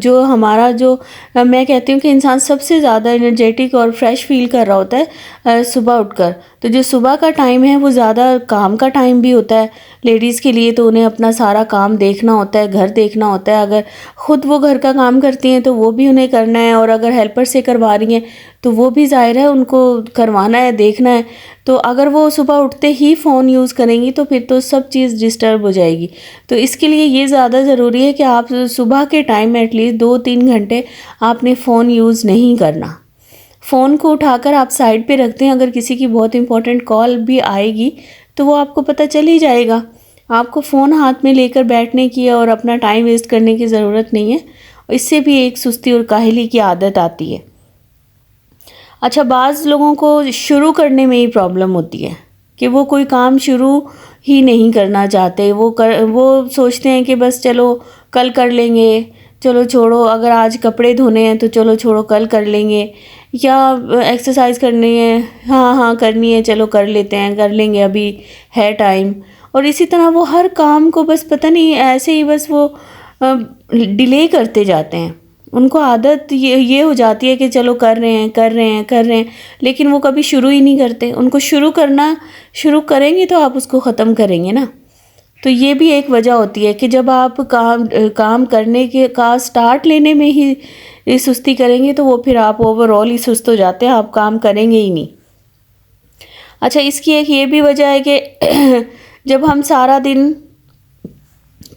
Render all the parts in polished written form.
جو ہمارا جو میں کہتی ہوں کہ انسان سب سے زیادہ انرجیٹک اور فریش فیل کر رہا ہوتا ہے صبح اٹھ کر. تو جو صبح کا ٹائم ہے وہ زیادہ کام کا ٹائم بھی ہوتا ہے لیڈیز کے لیے. تو انہیں اپنا سارا کام دیکھنا ہوتا ہے, گھر دیکھنا ہوتا ہے. اگر خود وہ گھر کا کام کرتی ہیں تو وہ بھی انہیں کرنا ہے, اور اگر ہیلپر سے کروا رہی ہیں تو وہ بھی ظاہر ہے ان کو کروانا ہے, دیکھنا ہے. تو اگر وہ صبح اٹھتے ہی فون یوز کریں گی تو پھر تو سب چیز ڈسٹرب ہو جائے گی. تو اس کے لیے یہ زیادہ ضروری ہے کہ آپ صبح کے ٹائم میں ایٹ لیسٹ 2-3 گھنٹے آپ نے فون یوز نہیں کرنا. فون کو اٹھا کر آپ سائڈ پہ رکھتے ہیں. اگر کسی کی بہت امپورٹنٹ کال بھی آئے گی تو وہ آپ کو پتہ چل ہی جائے گا. آپ کو فون ہاتھ میں لے کر بیٹھنے کی اور اپنا ٹائم ویسٹ کرنے کی ضرورت نہیں ہے. اس سے بھی ایک سستی اور کاہلی کی عادت آتی ہے. اچھا, بعض لوگوں کو شروع کرنے میں ہی پرابلم ہوتی ہے کہ وہ کوئی کام شروع ہی نہیں کرنا چاہتے. وہ سوچتے ہیں کہ بس چلو کل کر لیں گے, چلو چھوڑو, اگر آج کپڑے دھونے ہیں تو چلو چھوڑو کل کر لیں گے, یا ایکسرسائز کرنی ہے, ہاں کرنی ہے, چلو کر لیتے ہیں, کر لیں گے, ابھی ہے ٹائم. اور اسی طرح وہ ہر کام کو بس پتہ نہیں ایسے ہی بس وہ ڈیلے کرتے جاتے ہیں. ان کو عادت یہ ہو جاتی ہے کہ چلو کر رہے ہیں, لیکن وہ کبھی شروع ہی نہیں کرتے. ان کو شروع کریں گے تو آپ اس کو ختم کریں گے نا. تو یہ بھی ایک وجہ ہوتی ہے کہ جب آپ کام کرنے کے کا سٹارٹ لینے میں ہی سستی کریں گے تو وہ پھر آپ اوور آل ہی سست ہو جاتے ہیں, آپ کام کریں گے ہی نہیں. اچھا, اس کی ایک یہ بھی وجہ ہے کہ جب ہم سارا دن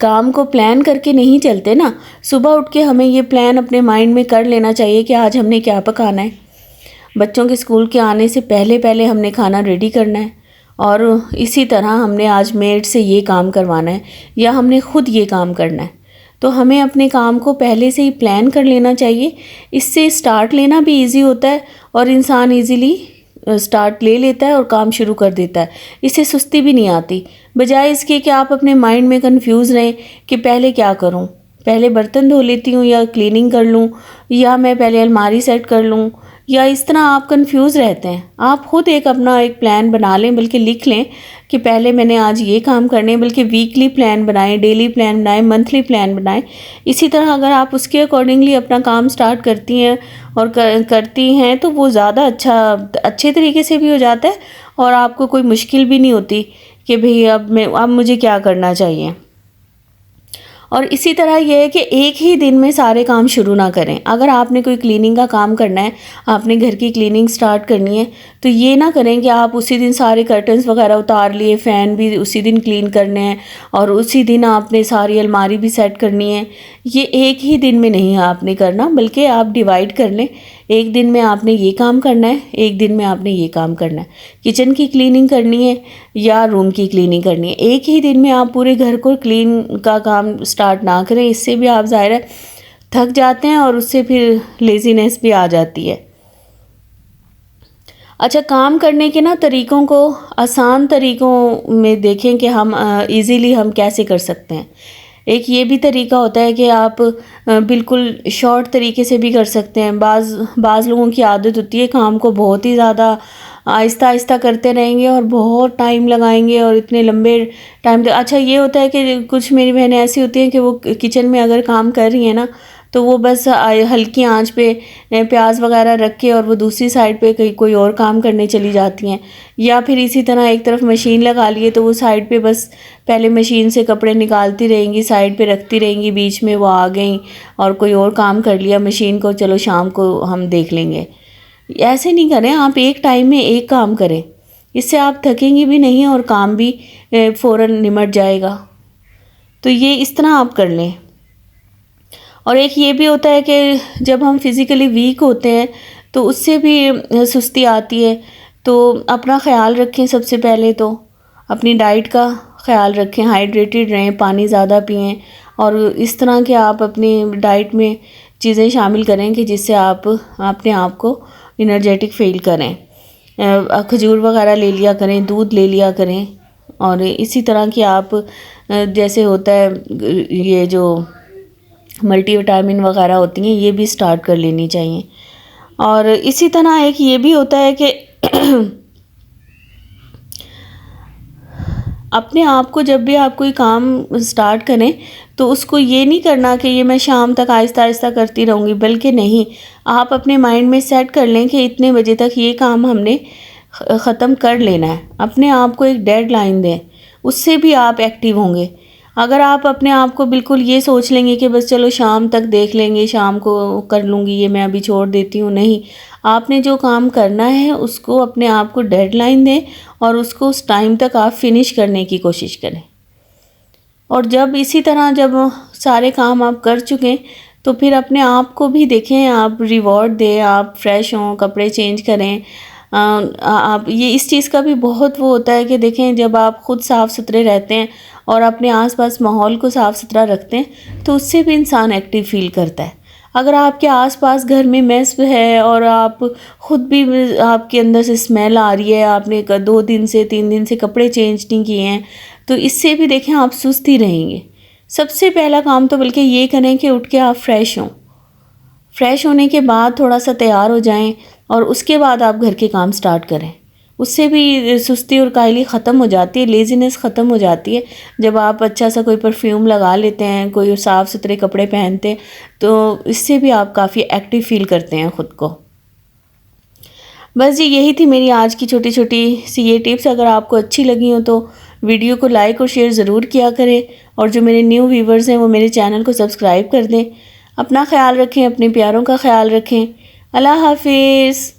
کام کو پلان کر کے نہیں چلتے نا, صبح اٹھ کے ہمیں یہ پلان اپنے مائنڈ میں کر لینا چاہیے کہ آج ہم نے کیا پکانا ہے. بچوں کے اسکول کے آنے سے پہلے ہم نے کھانا ریڈی کرنا ہے, اور اسی طرح ہم نے آج میڈ سے یہ کام کروانا ہے یا ہم نے خود یہ کام کرنا ہے. تو ہمیں اپنے کام کو پہلے سے ہی پلان کر لینا چاہیے. اس سے سٹارٹ لینا بھی ایزی ہوتا ہے اور انسان ایزیلی سٹارٹ لے لیتا ہے اور کام شروع کر دیتا ہے. اس سے سستی بھی نہیں آتی, بجائے اس کے کہ آپ اپنے مائنڈ میں کنفیوز رہیں کہ پہلے کیا کروں, پہلے برتن دھو لیتی ہوں یا کلیننگ کر لوں, یا میں پہلے الماری سیٹ کر لوں, یا اس طرح آپ کنفیوز رہتے ہیں. آپ خود اپنا ایک پلان بنا لیں, بلکہ لکھ لیں کہ پہلے میں نے آج یہ کام کرنے, بلکہ ویکلی پلان بنائیں, ڈیلی پلان بنائیں, منتھلی پلان بنائیں. اسی طرح اگر آپ اس کے اکارڈنگلی اپنا کام سٹارٹ کرتی ہیں اور کرتی ہیں تو وہ زیادہ اچھے طریقے سے بھی ہو جاتا ہے, اور آپ کو کوئی مشکل بھی نہیں ہوتی کہ بھئی اب مجھے کیا کرنا چاہیے. اور اسی طرح یہ ہے کہ ایک ہی دن میں سارے کام شروع نہ کریں. اگر آپ نے کوئی کلیننگ کا کام کرنا ہے, آپ نے گھر کی کلیننگ سٹارٹ کرنی ہے, تو یہ نہ کریں کہ آپ اسی دن سارے کرٹنز وغیرہ اتار لیے, فین بھی اسی دن کلین کرنے ہیں, اور اسی دن آپ نے ساری الماری بھی سیٹ کرنی ہے. یہ ایک ہی دن میں نہیں آپ نے کرنا, بلکہ آپ ڈیوائیڈ کر لیں. ایک دن میں آپ نے یہ کام کرنا ہے, ایک دن میں آپ نے یہ کام کرنا ہے. کچن کی کلیننگ کرنی ہے یا روم کی کلیننگ کرنی ہے, ایک ہی دن میں آپ پورے گھر کو کلین کا کام سٹارٹ نہ کریں. اس سے بھی آپ ظاہر ہے تھک جاتے ہیں اور اس سے پھر لیزینس بھی آ جاتی ہے. اچھا, کام کرنے کے طریقوں کو آسان طریقوں میں دیکھیں کہ ہم ایزیلی ہم کیسے کر سکتے ہیں. ایک یہ بھی طریقہ ہوتا ہے کہ آپ بالکل شارٹ طریقے سے بھی کر سکتے ہیں. بعض لوگوں کی عادت ہوتی ہے کام کو بہت ہی زیادہ آہستہ کرتے رہیں گے اور بہت ٹائم لگائیں گے, اور اتنے لمبے ٹائم. اچھا, یہ ہوتا ہے کہ کچھ میری بہنیں ایسی ہوتی ہیں کہ وہ کچن میں اگر کام کر رہی ہیں نا, تو وہ بس ہلکی آنچ پہ پیاز وغیرہ رکھ کے اور وہ دوسری سائڈ پہ کوئی اور کام کرنے چلی جاتی ہیں. یا پھر اسی طرح ایک طرف مشین لگا لیے تو وہ سائڈ پہ بس پہلے مشین سے کپڑے نکالتی رہیں گی, سائڈ پہ رکھتی رہیں گی, بیچ میں وہ آ گئیں اور کوئی اور کام کر لیا مشین کو, چلو شام کو ہم دیکھ لیں گے. ایسے نہیں کریں, آپ ایک ٹائم میں ایک کام کریں. اس سے آپ تھکیں گی بھی نہیں اور کام بھی فوراً نمٹ جائے گا. تو یہ اس طرح آپ کر لیں. اور ایک یہ بھی ہوتا ہے کہ جب ہم فزیکلی ویک ہوتے ہیں تو اس سے بھی سستی آتی ہے. تو اپنا خیال رکھیں, سب سے پہلے تو اپنی ڈائٹ کا خیال رکھیں, ہائیڈریٹڈ رہیں, پانی زیادہ پئیں, اور اس طرح کے آپ اپنی ڈائٹ میں چیزیں شامل کریں کہ جس سے آپ اپنے آپ کو انرجیٹک فیل کریں. کھجور وغیرہ لے لیا کریں, دودھ لے لیا کریں. اور اسی طرح کی آپ جیسے ہوتا ہے یہ جو ملٹی وٹامن وغیرہ ہوتی ہیں یہ بھی سٹارٹ کر لینی چاہیے. اور اسی طرح ایک یہ بھی ہوتا ہے کہ اپنے آپ کو جب بھی آپ کوئی کام سٹارٹ کریں تو اس کو یہ نہیں کرنا کہ یہ میں شام تک آہستہ آہستہ کرتی رہوں گی، بلکہ نہیں، آپ اپنے مائنڈ میں سیٹ کر لیں کہ اتنے بجے تک یہ کام ہم نے ختم کر لینا ہے. اپنے آپ کو ایک ڈیڈ لائن دیں، اس سے بھی آپ ایکٹیو ہوں گے. اگر آپ اپنے آپ کو بالکل یہ سوچ لیں گے کہ بس چلو شام تک دیکھ لیں گے، شام کو کر لوں گی، یہ میں ابھی چھوڑ دیتی ہوں، نہیں، آپ نے جو کام کرنا ہے اس کو اپنے آپ کو ڈیڈ لائن دیں اور اس کو اس ٹائم تک آپ فنش کرنے کی کوشش کریں. اور جب اسی طرح جب سارے کام آپ کر چکیں تو پھر اپنے آپ کو بھی دیکھیں، آپ ریوارڈ دیں، آپ فریش ہوں، کپڑے چینج کریں. آپ یہ اس چیز کا بھی بہت وہ ہوتا ہے کہ دیکھیں جب آپ خود صاف ستھرے رہتے ہیں اور اپنے آس پاس ماحول کو صاف ستھرا رکھتے ہیں تو اس سے بھی انسان ایکٹیو فیل کرتا ہے. اگر آپ کے آس پاس گھر میں میس ہے اور آپ خود بھی آپ کے اندر سے اسمیل آ رہی ہے، آپ نے 2 دن سے 3 دن سے کپڑے چینج نہیں کیے ہیں، تو اس سے بھی دیکھیں آپ سست ہی رہیں گے. سب سے پہلا کام تو بلکہ یہ کریں کہ اٹھ کے آپ فریش ہوں. فریش ہونے کے بعد تھوڑا سا تیار ہو جائیں اور اس کے بعد آپ گھر کے کام سٹارٹ کریں. اس سے بھی سستی اور کاہلی ختم ہو جاتی ہے، لیزینس ختم ہو جاتی ہے. جب آپ اچھا سا کوئی پرفیوم لگا لیتے ہیں، کوئی صاف ستھرے کپڑے پہنتے ہیں تو اس سے بھی آپ کافی ایکٹیو فیل کرتے ہیں خود کو. بس جی یہی تھی میری آج کی چھوٹی چھوٹی سی یہ ٹپس. اگر آپ کو اچھی لگی ہوں تو ویڈیو کو لائک اور شیئر ضرور کیا کریں، اور جو میرے نیو ویورز ہیں وہ میرے چینل کو سبسکرائب کر دیں. اپنا خیال رکھیں، اپنے پیاروں کا خیال رکھیں. اللہ حافظ.